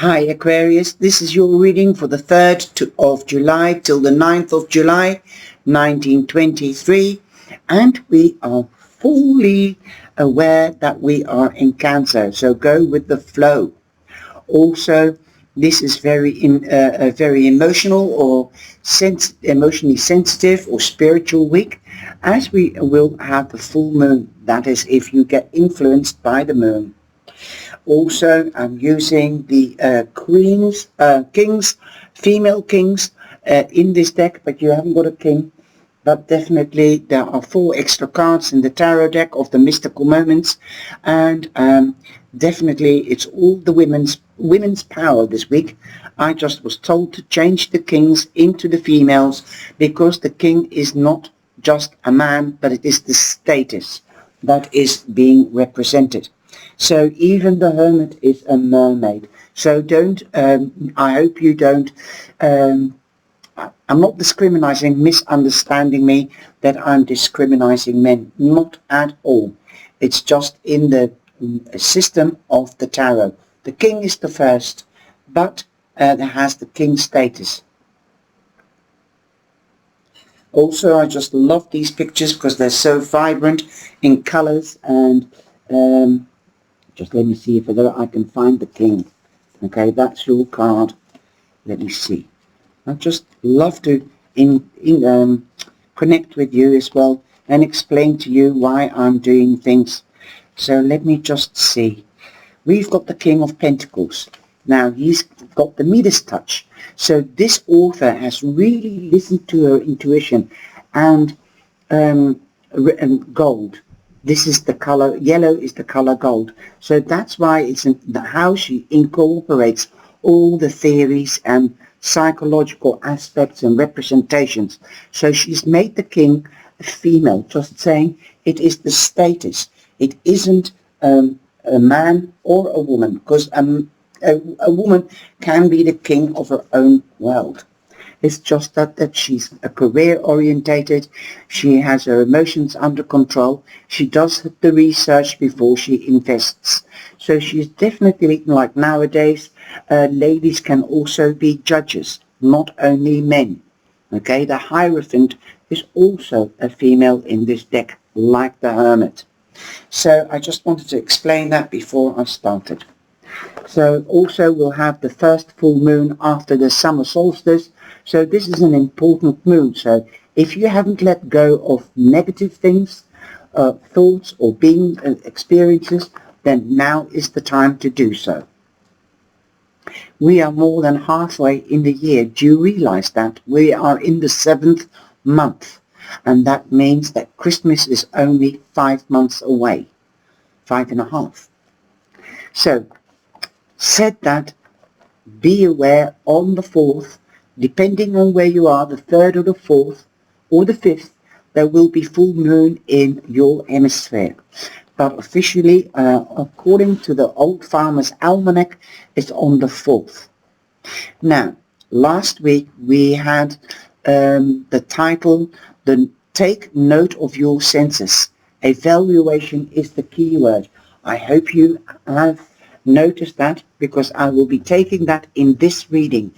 Hi Aquarius, this is your reading for the 3rd of July till the 9th of July 1923, and we are fully aware that we are in Cancer, so go with the flow. Also, this is very emotional or emotionally sensitive or spiritual week, as we will have the full moon. That is, if you get influenced by the moon. Also, I'm using the kings, female kings in this deck, but you haven't got a king. But definitely there are 4 extra cards in the tarot deck of the mystical moments, and definitely it's all the women's power this week. I just was told to change the kings into the females, because the king is not just a man, but it is the status that is being represented. So even the hermit is a mermaid. So don't, I hope you don't, I'm not discriminating, misunderstanding me that I'm discriminating men. Not at all. It's just in the system of the tarot. The king is the first, but there has the king status. Also, I just love these pictures because they're so vibrant in colors, and just let me see if I can find the king. Okay, that's your card. Let me see. I just love to connect with you as well and explain to you why I'm doing things. So let me just see. We've got the King of Pentacles. Now he's got the Midas touch. So this author has really listened to her intuition, and gold. This is the color, yellow is the color gold. So that's why it's how she incorporates all the theories and psychological aspects and representations. So she's made the king a female, just saying it is the status. It isn't a man or a woman, because a woman can be the king of her own world. It's just that she's a career orientated, she has her emotions under control, she does the research before she invests. So she's definitely, like nowadays, ladies can also be judges, not only men. Okay, the Hierophant is also a female in this deck, like the Hermit. So I just wanted to explain that before I started. So also we'll have the first full moon after the summer solstice. So this is an important moon. So if you haven't let go of negative things, thoughts or being experiences, then now is the time to do so. We are more than halfway in the year. Do you realize that? We are in the 7th month. And that means that Christmas is only 5 months away. 5.5. So, said that, be aware on the 4th, depending on where you are, the 3rd or the 4th or the 5th, there will be full moon in your hemisphere. But officially, according to the Old Farmer's Almanac, it's on the 4th. Now, last week we had the title, Take Note of Your Senses. Evaluation is the key word. I hope you have noticed that, because I will be taking that in this reading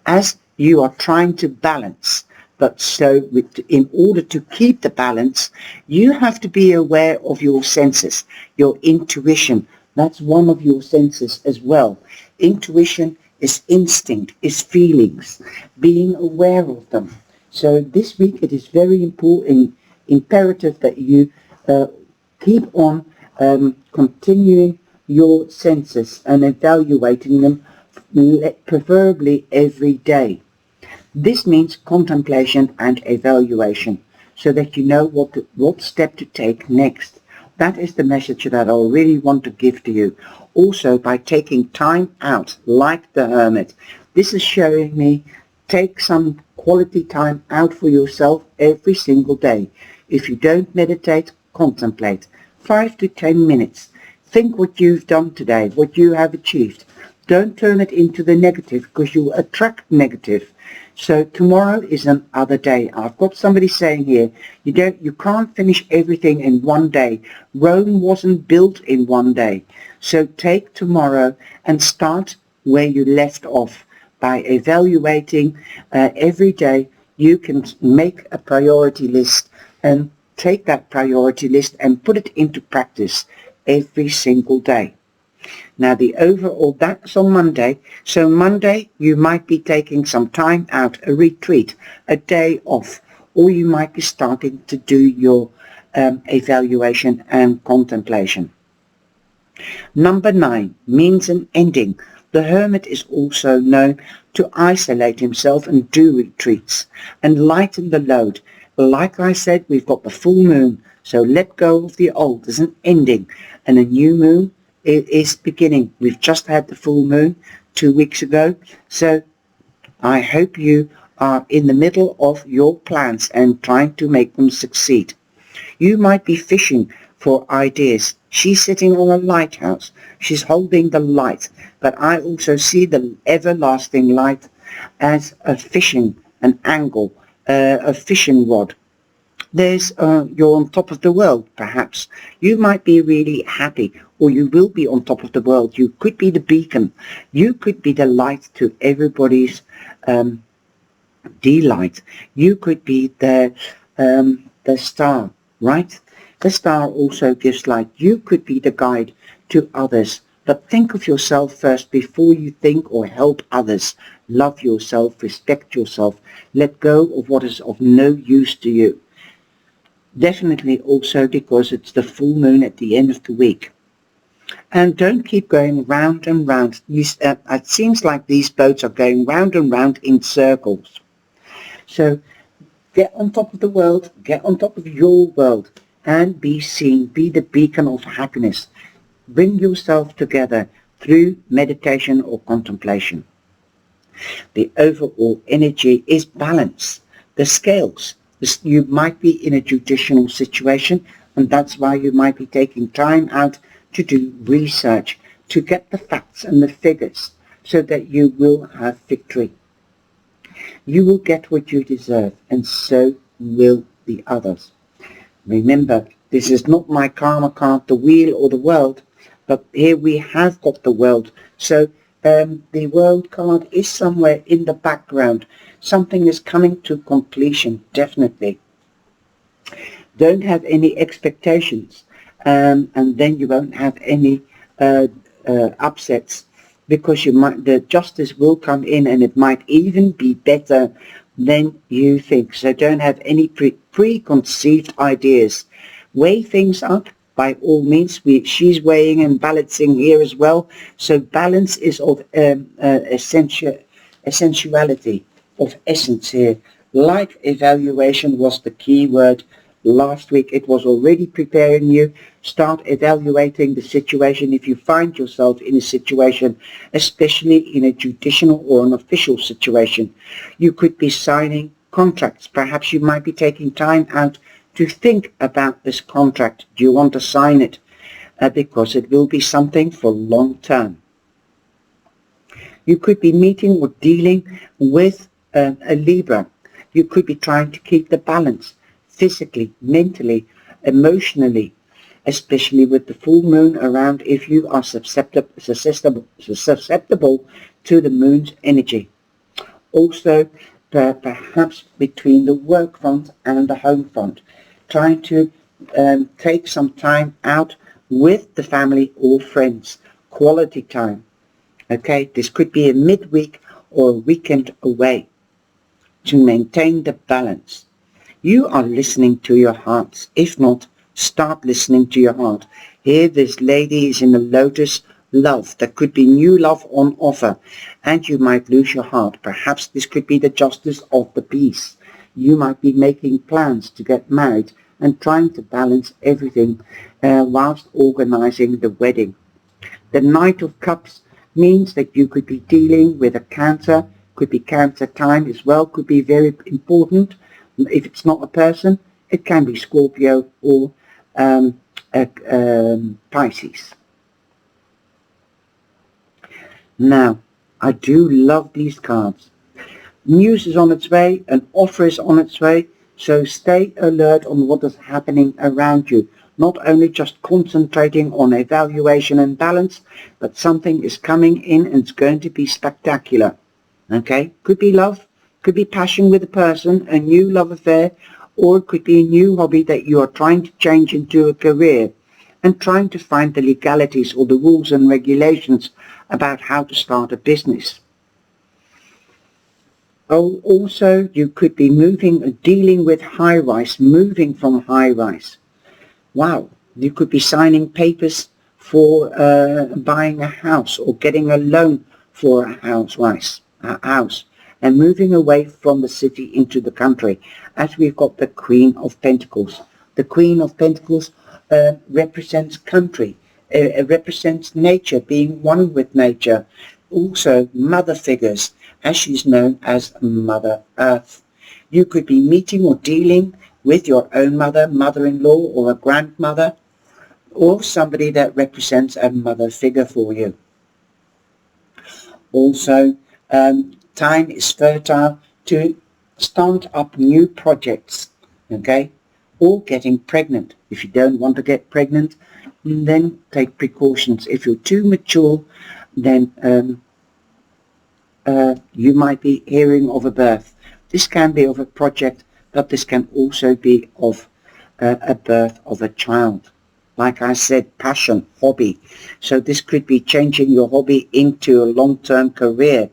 as you are trying to balance. But so in order to keep the balance, you have to be aware of your senses, your intuition. That's one of your senses as well. Intuition is instinct, is feelings, being aware of them. So this week it is very important, imperative that you keep on continuing your senses and evaluating them, preferably every day. This means contemplation and evaluation, so that you know what step to take next. That is the message that I really want to give to you. Also, by taking time out, like the Hermit, this is showing me, take some quality time out for yourself every single day. If you don't meditate, contemplate. 5 to 10 minutes. Think what you've done today, what you have achieved. Don't turn it into the negative, because you attract negative. So tomorrow is another day. I've got somebody saying here, you can't finish everything in one day. Rome wasn't built in one day. So take tomorrow and start where you left off. By evaluating every day, you can make a priority list and take that priority list and put it into practice every single day. Now the overall, that's on Monday. So Monday you might be taking some time out, a retreat, a day off, or you might be starting to do your evaluation and contemplation. Number 9 means an ending. The hermit is also known to isolate himself and do retreats and lighten the load. Like I said, we've got the full moon, so let go of the old. There's an ending, and a new moon is beginning. We've just had the full moon 2 weeks ago, so I hope you are in the middle of your plans and trying to make them succeed. You might be fishing for ideas. She's sitting on a lighthouse. She's holding the light, but I also see the everlasting light as a fishing, an angle, a fishing rod. There's you're on top of the world, perhaps. You might be really happy, or you will be on top of the world. You could be the beacon. You could be the light to everybody's delight. You could be the star, right? The star also gives light. You could be the guide to others. But think of yourself first before you think or help others. Love yourself, respect yourself, let go of what is of no use to you. Definitely also because it's the full moon at the end of the week. And don't keep going round and round. It seems like these boats are going round and round in circles. So get on top of the world, get on top of your world, and be seen, be the beacon of happiness. Bring yourself together through meditation or contemplation. The overall energy is balance. The scales. You might be in a judicial situation, and that's why you might be taking time out to do research, to get the facts and the figures, so that you will have victory. You will get what you deserve, and so will the others. Remember, this is not my karma card, the wheel or the world, but here we have got the world. So the world card is somewhere in the background. Something is coming to completion, definitely. Don't have any expectations, and then you won't have any upsets, because the justice will come in, and it might even be better than you think. So don't have any preconceived ideas. Weigh things up. By all means, she's weighing and balancing here as well. So balance is of essentiality, of essence here. Life evaluation was the key word. Last week it was already preparing you. Start evaluating the situation if you find yourself in a situation, especially in a judicial or an official situation. You could be signing contracts. Perhaps you might be taking time out to think about this contract. Do you want to sign it? Because it will be something for long term. You could be meeting or dealing with a Libra. You could be trying to keep the balance physically, mentally, emotionally, especially with the full moon around, if you are susceptible to the moon's energy. Also, perhaps between the work front and the home front, trying to take some time out with the family or friends, quality time. Okay, this could be a midweek or a weekend away to maintain the balance. You are listening to your hearts. If not, start listening to your heart. Here this lady is in the lotus love. There could be new love on offer, and you might lose your heart. Perhaps this could be the justice of the peace. You might be making plans to get married and trying to balance everything whilst organizing the wedding. The Knight of Cups means that you could be dealing with a Cancer. Could be Cancer time as well. Could be very important. If it's not a person, it can be Scorpio or Pisces. Now, I do love these cards. News is on its way, an offer is on its way, so stay alert on what is happening around you. Not only just concentrating on evaluation and balance, but something is coming in and it's going to be spectacular. Okay? Could be love, could be passion with a person, a new love affair, or it could be a new hobby that you are trying to change into a career and trying to find the legalities or the rules and regulations about how to start a business. Oh, also, you could be dealing with high-rise, moving from high-rise. Wow, you could be signing papers for buying a house or getting a loan for a house, and moving away from the city into the country, as we've got the Queen of Pentacles. The Queen of Pentacles represents country, represents nature, being one with nature. Also, mother figures, as she's known as Mother Earth. You could be meeting or dealing with your own mother, mother-in-law, or a grandmother, or somebody that represents a mother figure for you. Also, time is fertile to start up new projects, okay? Or getting pregnant. If you don't want to get pregnant, then take precautions. If you're too mature, then you might be hearing of a birth. This can be of a project, but this can also be of a birth of a child. Like I said, passion, hobby. So this could be changing your hobby into a long-term career,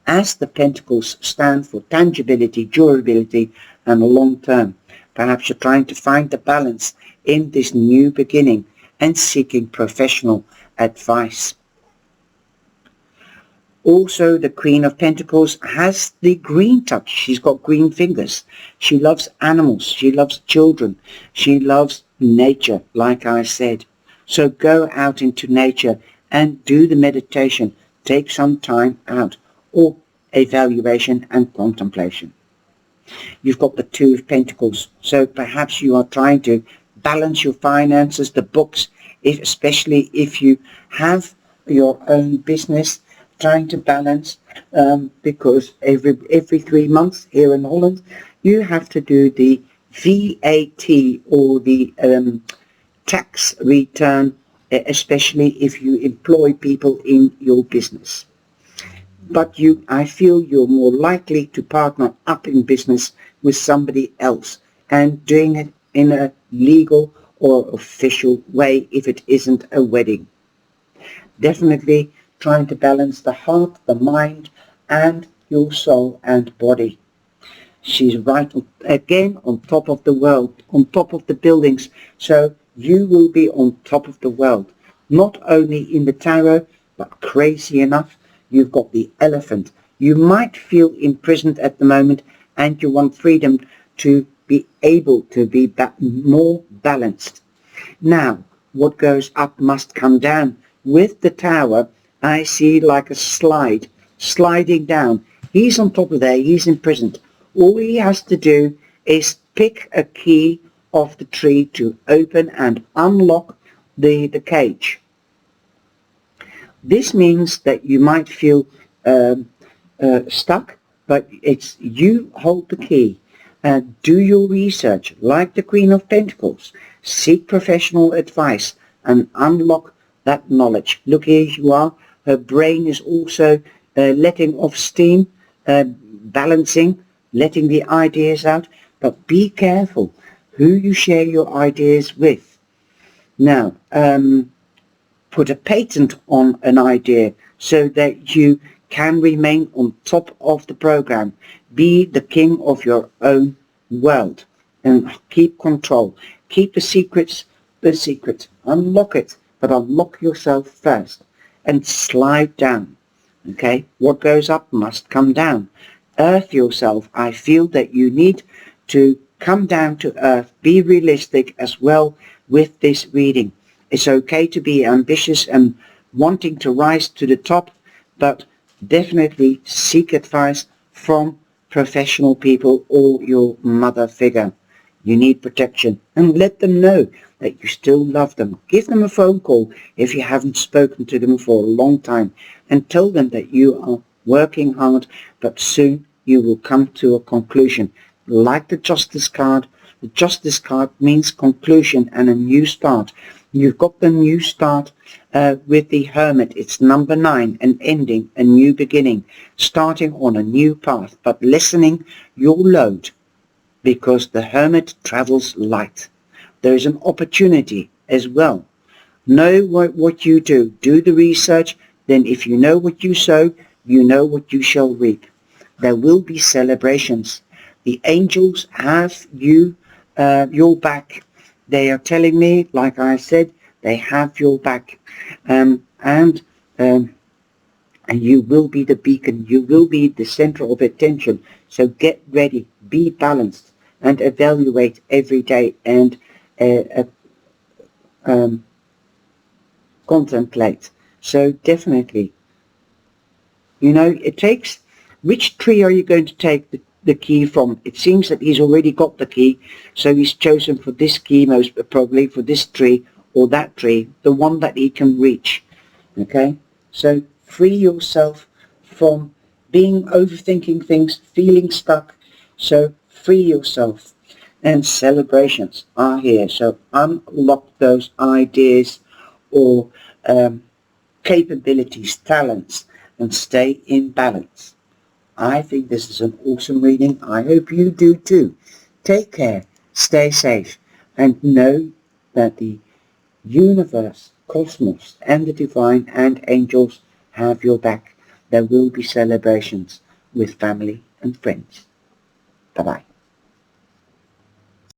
as the Pentacles stand for tangibility, durability, and long-term. Perhaps you're trying to find the balance in this new beginning and seeking professional advice. Also, the Queen of Pentacles has the green touch. She's got green fingers. She loves animals. She loves children. She loves nature, like I said. So go out into nature and do the meditation. Take some time out, or evaluation and contemplation. You've got the Two of Pentacles. So perhaps you are trying to balance your finances, the books, especially if you have your own business, trying to balance, because every 3 months here in Holland you have to do the VAT, or the tax return, especially if you employ people in your business. But I feel you're more likely to partner up in business with somebody else and doing it in a legal or official way if it isn't a wedding. Definitely trying to balance the heart, the mind, and your soul and body. She's right again on top of the world, on top of the buildings. So you will be on top of the world, not only in the tarot, but crazy enough, you've got the Elephant. You might feel imprisoned at the moment, and you want freedom to be able to be more balanced. Now, what goes up must come down. With the Tower, I see like a sliding down. He's on top of there, he's imprisoned. All he has to do is pick a key off the tree to open and unlock the cage. This means that you might feel stuck, but it's you hold the key. Do your research, like the Queen of Pentacles. Seek professional advice and unlock that knowledge. Look, here you are. Her brain is also letting off steam, balancing, letting the ideas out. But be careful who you share your ideas with. Now, put a patent on an idea so that you can remain on top of the program. Be the king of your own world and keep control. Keep the secrets the secret. Unlock it, but unlock yourself first and slide down. Okay, what goes up must come down. Earth yourself. I feel that you need to come down to earth. Be realistic as well with this reading. It's okay to be ambitious and wanting to rise to the top, but definitely seek advice from professional people or your mother figure. You need protection, and let them know that you still love them. Give them a phone call if you haven't spoken to them for a long time, and tell them that you are working hard, but soon you will come to a conclusion. Like the Justice card, The Justice card means conclusion and a new start. You've got the new start with the Hermit. It's number 9, an ending, a new beginning, starting on a new path, but lessening your load because the Hermit travels light. There is an opportunity as well. Know what you do. Do the research. Then if you know what you sow, you know what you shall reap. There will be celebrations. The angels have you your back. They are telling me, like I said, they have your back. And you will be the beacon. You will be the center of attention. So get ready. Be balanced and evaluate every day and contemplate. So definitely, you know, it takes, which tree are you going to take the key from? It seems that he's already got the key, so he's chosen for this key, most probably for this tree or that tree, the one that he can reach. Okay, so free yourself from being overthinking things, feeling stuck. So free yourself, and celebrations are here. So unlock those ideas or capabilities, talents, and stay in balance. I think this is an awesome reading. I hope you do too. Take care, stay safe, and know that the universe, cosmos, and the divine and angels have your back. There will be celebrations with family and friends. Bye-bye.